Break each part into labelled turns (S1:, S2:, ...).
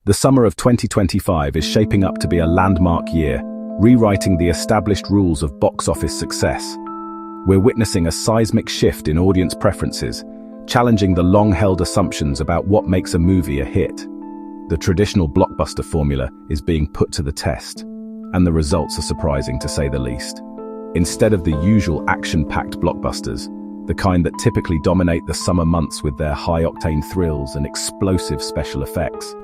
S1: The summer of 2025 is shaping up to be a landmark year, rewriting the established rules of box office success. We're witnessing a seismic shift in audience preferences, challenging the long-held assumptions about what makes a movie a hit. The traditional blockbuster formula is being put to the test, and the results are surprising to say the least. Instead of the usual action-packed blockbusters, the kind that typically dominate the summer months with their high-octane thrills and explosive special effects,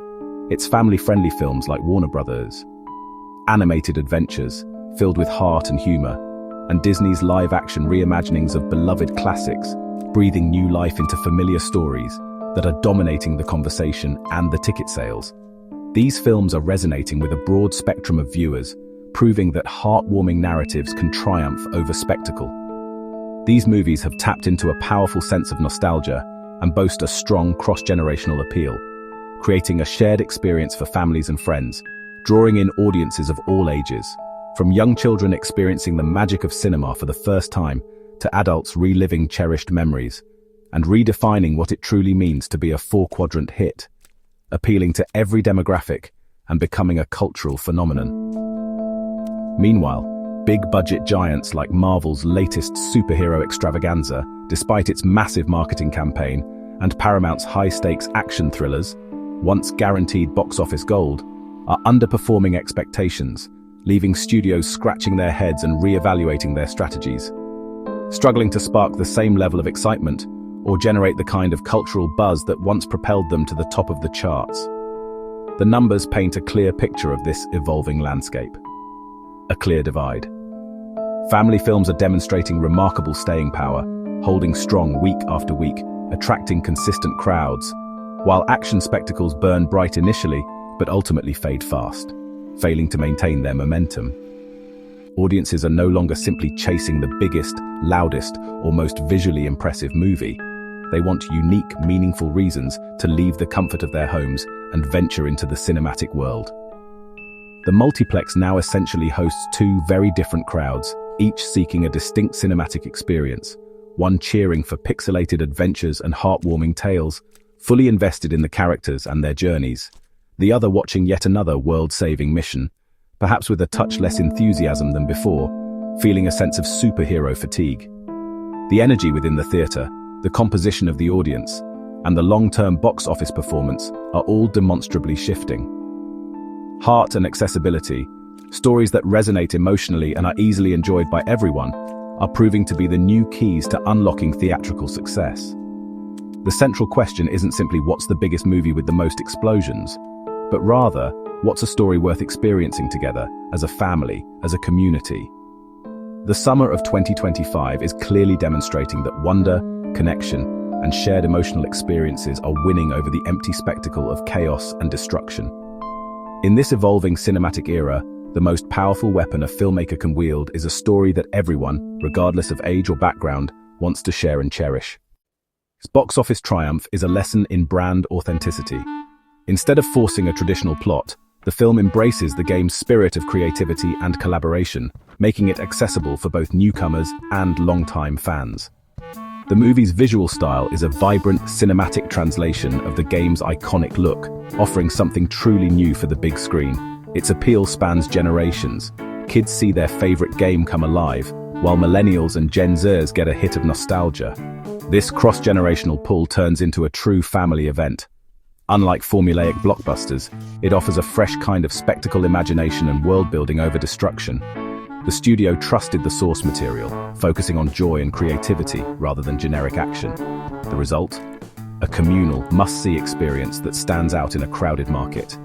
S1: it's family-friendly films like Warner Brothers, animated adventures filled with heart and humor, and Disney's live-action reimaginings of beloved classics, breathing new life into familiar stories that are dominating the conversation and the ticket sales. These films are resonating with a broad spectrum of viewers, proving that heartwarming narratives can triumph over spectacle. These movies have tapped into a powerful sense of nostalgia and boast a strong cross-generational appeal, creating a shared experience for families and friends, drawing in audiences of all ages, from young children experiencing the magic of cinema for the first time to adults reliving cherished memories, and redefining what it truly means to be a four-quadrant hit, appealing to every demographic and becoming a cultural phenomenon. Meanwhile, big-budget giants like Marvel's latest superhero extravaganza, despite its massive marketing campaign, and Paramount's high-stakes action thrillers, once guaranteed box office gold, are underperforming expectations, leaving studios scratching their heads and re-evaluating their strategies. Struggling to spark the same level of excitement or generate the kind of cultural buzz that once propelled them to the top of the charts. The numbers paint a clear picture of this evolving landscape. A clear divide. Family films are demonstrating remarkable staying power, holding strong week after week, attracting consistent crowds, while action spectacles burn bright initially but ultimately fade fast, failing to maintain their momentum. Audiences are no longer simply chasing the biggest, loudest, or most visually impressive movie. They want unique, meaningful reasons to leave the comfort of their homes and venture into the cinematic world. The multiplex now essentially hosts two very different crowds, each seeking a distinct cinematic experience, one cheering for pixelated adventures and heartwarming tales, fully invested in the characters and their journeys, the other watching yet another world-saving mission, perhaps with a touch less enthusiasm than before, feeling a sense of superhero fatigue. The energy within the theater, the composition of the audience, and the long-term box office performance are all demonstrably shifting. Heart and accessibility, stories that resonate emotionally and are easily enjoyed by everyone, are proving to be the new keys to unlocking theatrical success. The central question isn't simply what's the biggest movie with the most explosions, but rather, what's a story worth experiencing together, as a family, as a community? The summer of 2025 is clearly demonstrating that wonder, connection, and shared emotional experiences are winning over the empty spectacle of chaos and destruction. In this evolving cinematic era, the most powerful weapon a filmmaker can wield is a story that everyone, regardless of age or background, wants to share and cherish. Box office triumph is a lesson in brand authenticity. Instead of forcing a traditional plot, the film embraces the game's spirit of creativity and collaboration, making it accessible for both newcomers and longtime fans. The movie's visual style is a vibrant, cinematic translation of the game's iconic look, offering something truly new for the big screen. Its appeal spans generations. Kids see their favorite game come alive, while millennials and Gen Zers get a hit of nostalgia. This cross-generational pull turns into a true family event. Unlike formulaic blockbusters, it offers a fresh kind of spectacle, imagination, and world-building over destruction. The studio trusted the source material, focusing on joy and creativity rather than generic action. The result? A communal, must-see experience that stands out in a crowded market.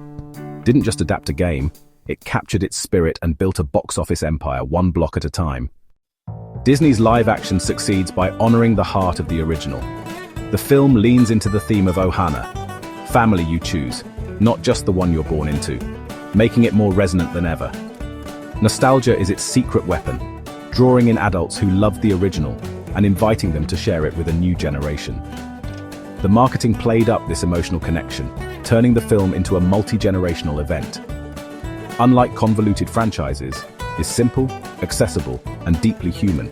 S1: Didn't just adapt a game, it captured its spirit and built a box office empire one block at a time. Disney's live action succeeds by honoring the heart of the original. The film leans into the theme of Ohana, family you choose, not just the one you're born into, making it more resonant than ever. Nostalgia is its secret weapon, drawing in adults who loved the original and inviting them to share it with a new generation. The marketing played up this emotional connection, turning the film into a multi-generational event. Unlike convoluted franchises, it's simple, accessible, and deeply human.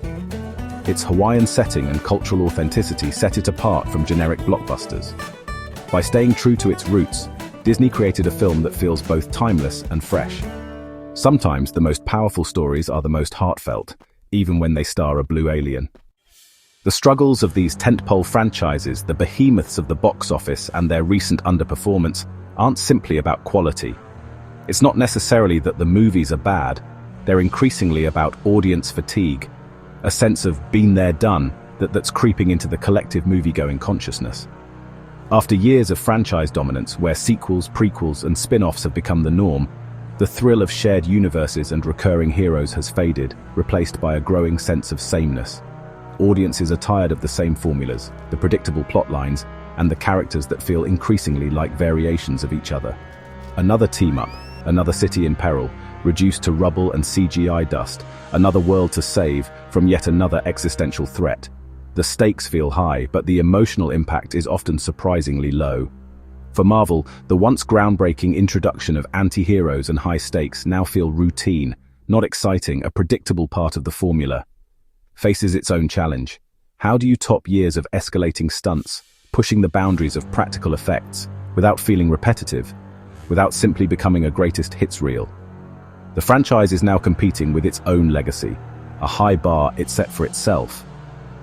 S1: Its Hawaiian setting and cultural authenticity set it apart from generic blockbusters. By staying true to its roots, Disney created a film that feels both timeless and fresh. Sometimes the most powerful stories are the most heartfelt, even when they star a blue alien. The struggles of these tentpole franchises, the behemoths of the box office, and their recent underperformance aren't simply about quality. It's not necessarily that the movies are bad, they're increasingly about audience fatigue, a sense of been there, done, that's creeping into the collective movie-going consciousness. After years of franchise dominance where sequels, prequels, and spin-offs have become the norm, the thrill of shared universes and recurring heroes has faded, replaced by a growing sense of sameness. Audiences are tired of the same formulas, the predictable plot lines, and the characters that feel increasingly like variations of each other. Another team-up, another city in peril, reduced to rubble and CGI dust, another world to save from yet another existential threat. The stakes feel high, but the emotional impact is often surprisingly low. For Marvel, the once groundbreaking introduction of anti-heroes and high stakes now feel routine, not exciting, a predictable part of the formula. Faces its own challenge. How do you top years of escalating stunts, pushing the boundaries of practical effects, without feeling repetitive, without simply becoming a greatest hits reel? The franchise is now competing with its own legacy, a high bar it set for itself.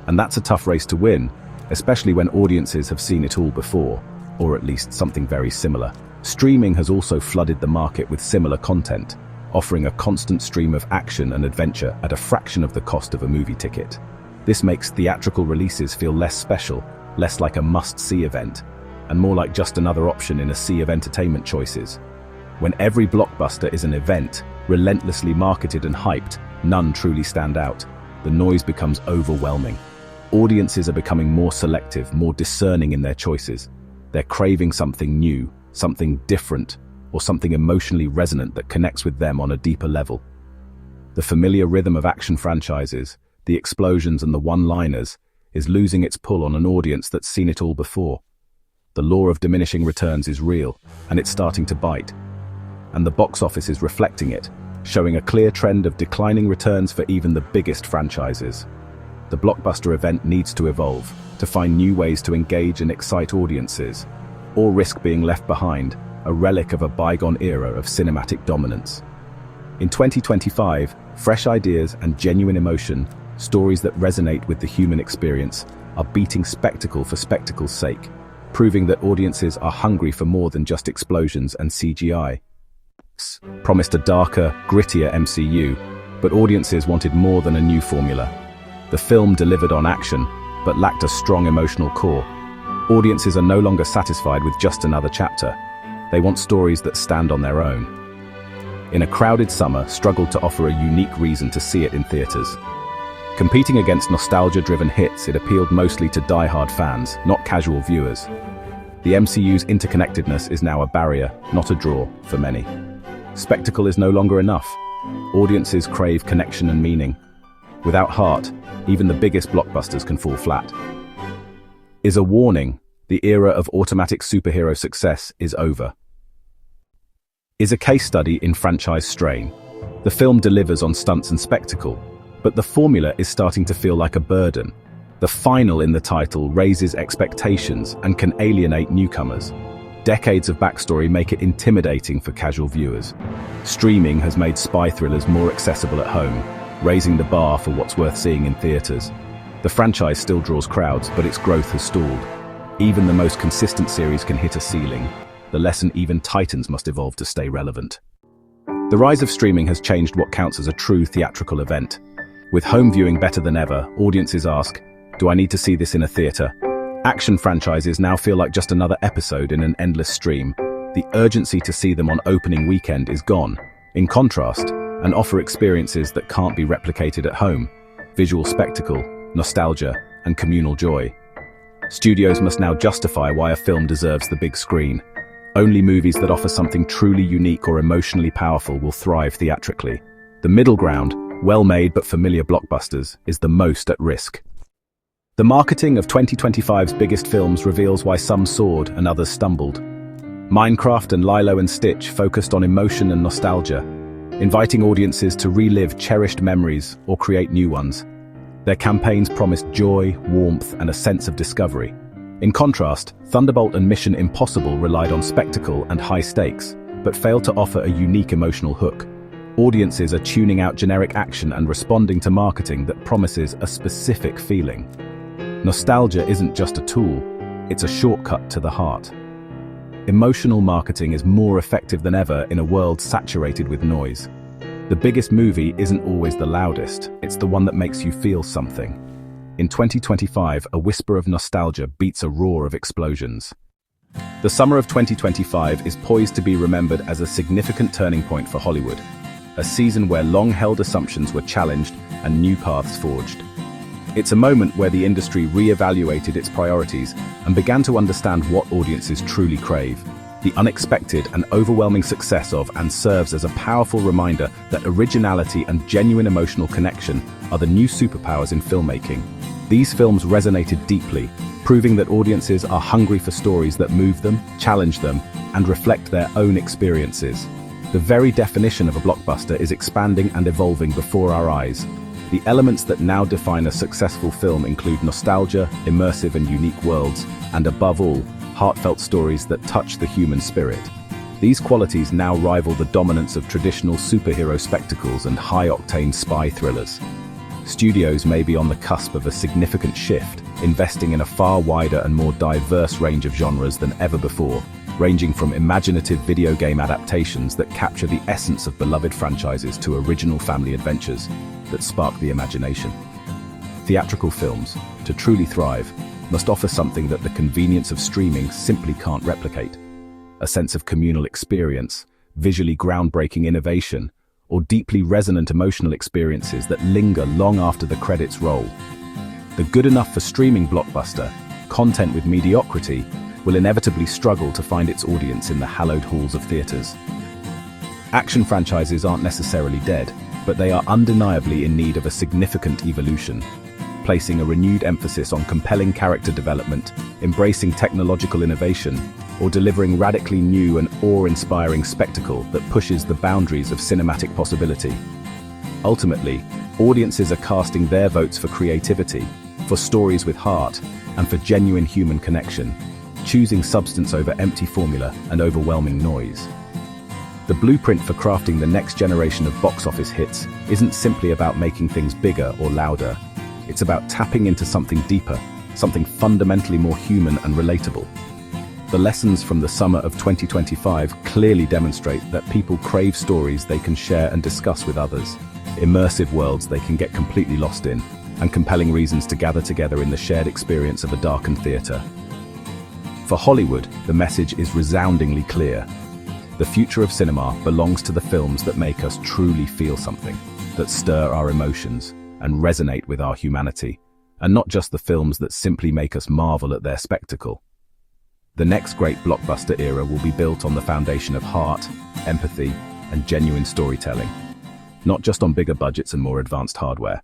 S1: And that's a tough race to win, especially when audiences have seen it all before, or at least something very similar. Streaming has also flooded the market with similar content, offering a constant stream of action and adventure at a fraction of the cost of a movie ticket. This makes theatrical releases feel less special, less like a must-see event, and more like just another option in a sea of entertainment choices. When every blockbuster is an event, relentlessly marketed and hyped, none truly stand out. The noise becomes overwhelming. Audiences are becoming more selective, more discerning in their choices. They're craving something new, something different, or something emotionally resonant that connects with them on a deeper level. The familiar rhythm of action franchises, the explosions and the one-liners, is losing its pull on an audience that's seen it all before. The law of diminishing returns is real, and it's starting to bite. And the box office is reflecting it, showing a clear trend of declining returns for even the biggest franchises. The blockbuster event needs to evolve, to find new ways to engage and excite audiences, or risk being left behind, a relic of a bygone era of cinematic dominance. In 2025, fresh ideas and genuine emotion, stories that resonate with the human experience, are beating spectacle for spectacle's sake, proving that audiences are hungry for more than just explosions and CGI. Promised a darker, grittier MCU, but audiences wanted more than a new formula. The film delivered on action, but lacked a strong emotional core. Audiences are no longer satisfied with just another chapter. They want stories that stand on their own. In a crowded summer, struggled to offer a unique reason to see it in theaters. Competing against nostalgia-driven hits, it appealed mostly to die-hard fans, not casual viewers. The MCU's interconnectedness is now a barrier, not a draw, for many. Spectacle is no longer enough. Audiences crave connection and meaning. Without heart, even the biggest blockbusters can fall flat. Is a warning, the era of automatic superhero success is over. Is a case study in franchise strain. The film delivers on stunts and spectacle, but the formula is starting to feel like a burden. The final in the title raises expectations and can alienate newcomers. Decades of backstory make it intimidating for casual viewers. Streaming has made spy thrillers more accessible at home, raising the bar for what's worth seeing in theaters. The franchise still draws crowds, but its growth has stalled. Even the most consistent series can hit a ceiling. The lesson even titans must evolve to stay relevant. The rise of streaming has changed what counts as a true theatrical event. With home viewing better than ever, audiences ask, do I need to see this in a theater? Action franchises now feel like just another episode in an endless stream. The urgency to see them on opening weekend is gone. In contrast, and offer experiences that can't be replicated at home. Visual spectacle, nostalgia, and communal joy. Studios must now justify why a film deserves the big screen. Only movies that offer something truly unique or emotionally powerful will thrive theatrically. The middle ground, well-made but familiar blockbusters, is the most at risk. The marketing of 2025's biggest films reveals why some soared and others stumbled. Minecraft and Lilo and Stitch focused on emotion and nostalgia, inviting audiences to relive cherished memories or create new ones. Their campaigns promised joy, warmth, and a sense of discovery. In contrast, Thunderbolt and Mission Impossible relied on spectacle and high stakes, but failed to offer a unique emotional hook. Audiences are tuning out generic action and responding to marketing that promises a specific feeling. Nostalgia isn't just a tool, it's a shortcut to the heart. Emotional marketing is more effective than ever in a world saturated with noise. The biggest movie isn't always the loudest, it's the one that makes you feel something. In 2025, a whisper of nostalgia beats a roar of explosions. The summer of 2025 is poised to be remembered as a significant turning point for Hollywood, a season where long-held assumptions were challenged and new paths forged. It's a moment where the industry re-evaluated its priorities and began to understand what audiences truly crave. The unexpected and overwhelming success of and serves as a powerful reminder that originality and genuine emotional connection are the new superpowers in filmmaking. These films resonated deeply, proving that audiences are hungry for stories that move them, challenge them, and reflect their own experiences. The very definition of a blockbuster is expanding and evolving before our eyes. The elements that now define a successful film include nostalgia, immersive and unique worlds, and above all, heartfelt stories that touch the human spirit. These qualities now rival the dominance of traditional superhero spectacles and high-octane spy thrillers. Studios may be on the cusp of a significant shift, investing in a far wider and more diverse range of genres than ever before, ranging from imaginative video game adaptations that capture the essence of beloved franchises to original family adventures that spark the imagination. Theatrical films, to truly thrive, must offer something that the convenience of streaming simply can't replicate. A sense of communal experience, visually groundbreaking innovation, or deeply resonant emotional experiences that linger long after the credits roll. The good enough for streaming blockbuster, content with mediocrity, will inevitably struggle to find its audience in the hallowed halls of theaters. Action franchises aren't necessarily dead, but they are undeniably in need of a significant evolution, placing a renewed emphasis on compelling character development, embracing technological innovation, or delivering radically new and awe-inspiring spectacle that pushes the boundaries of cinematic possibility. Ultimately, audiences are casting their votes for creativity, for stories with heart, and for genuine human connection, choosing substance over empty formula and overwhelming noise. The blueprint for crafting the next generation of box office hits isn't simply about making things bigger or louder. It's about tapping into something deeper, something fundamentally more human and relatable. The lessons from the summer of 2025 clearly demonstrate that people crave stories they can share and discuss with others, immersive worlds they can get completely lost in, and compelling reasons to gather together in the shared experience of a darkened theater. For Hollywood, the message is resoundingly clear. The future of cinema belongs to the films that make us truly feel something, that stir our emotions and resonate with our humanity, and not just the films that simply make us marvel at their spectacle. The next great blockbuster era will be built on the foundation of heart, empathy, and genuine storytelling, not just on bigger budgets and more advanced hardware.